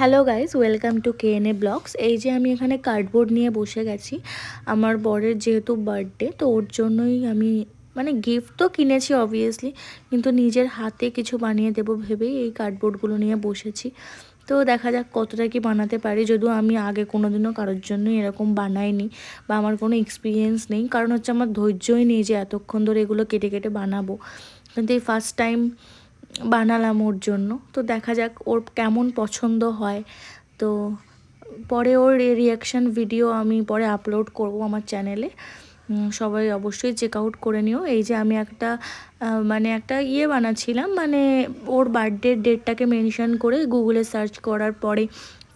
Hello guys, welcome to KNA blogs. এই যে আমি এখানে কার্ডবোর্ড নিয়ে বসে গেছি। আমার বরের যেহেতু বার্থডে, তো ওর জন্যই আমি মানে গিফট তো কিনেছি অবভিয়াসলি, কিন্তু নিজের হাতে কিছু বানিয়ে দেবো ভেবেই এই কার্ডবোর্ডগুলো নিয়ে বসেছি। তো দেখা যাক কতটা কি বানাতে পারি, যদিও আমি আগে কোনো দিনও কারোর জন্যই এরকম বানাইনি বা আমার কোনো এক্সপিরিয়েন্স নেই। কারণ হচ্ছে আমার ধৈর্যই নেই যে এতক্ষণ ধরে এগুলো কেটে কেটে বানাবো, কিন্তু এই ফার্স্ট টাইম বানালাম ওর জন্য। তো দেখা যাক ওর কেমন পছন্দ হয়। তো পরে ওর রিয়াকশান ভিডিও আমি পরে আপলোড করব আমার চ্যানেলে। সবাই অবশ্যই চেক আউট করে নিও। এই যে আমি একটা মানে একটা বানাচ্ছিলাম, মানে ওর বার্থডে ডেটটাকে মেনশন করে গুগলে সার্চ করার পরে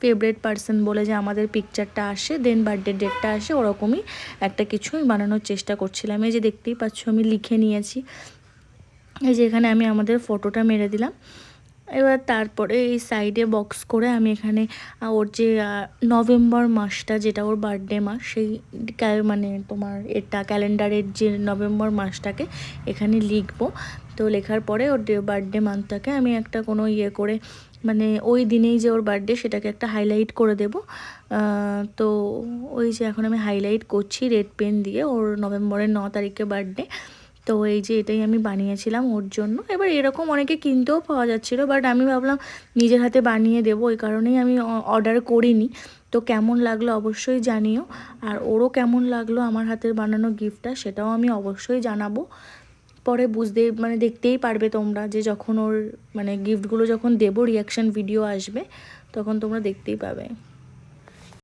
ফেভারিট পার্সন বলে যে আমাদের পিকচারটা আসে, দেন বার্থডে ডেটটা আসে, ওরকমই একটা কিছু আমি বানানোর চেষ্টা করছিলাম। এই যে দেখতেই পাচ্ছ আমি লিখে নিয়েছি। এই যে এখানে আমি আমাদের ফটোটা মেরে দিলাম। এবার তারপরে এই সাইডে বক্স করে আমি এখানে ওর যে নভেম্বর মাসটা, যেটা ওর বার্থডে মাস, সেই মানে তোমার এটা ক্যালেন্ডারের যে নভেম্বর মাসটাকে এখানে লিখবো। তো লেখার পরে ওর বার্থডে মান্থটাকে আমি একটা কোনো করে, মানে ওই দিনেই যে ওর বার্থডে সেটাকে একটা হাইলাইট করে দেব। তো ওই যে এখন আমি হাইলাইট করছি রেড পেন দিয়ে, ওর নভেম্বরের 9 তারিখে বার্থডে। তো এই যে এটাই আমি বানিয়েছিলাম ওর জন্য। এবার এরকম অনেকে কিনতেও পাওয়া যাচ্ছিলো, বাট আমি ভাবলাম নিজের হাতে বানিয়ে দেবো, ওই কারণেই আমি অর্ডার করিনি। তো কেমন লাগলো অবশ্যই জানিও, আর ওরও কেমন লাগলো আমার হাতের বানানো গিফটটা সেটাও আমি অবশ্যই জানাবো। পরে মানে দেখতেই পারবে তোমরা, যে যখন ওর মানে গিফটগুলো যখন দেবো রিয়াকশান ভিডিও আসবে তখন তোমরা দেখতেই পাবে।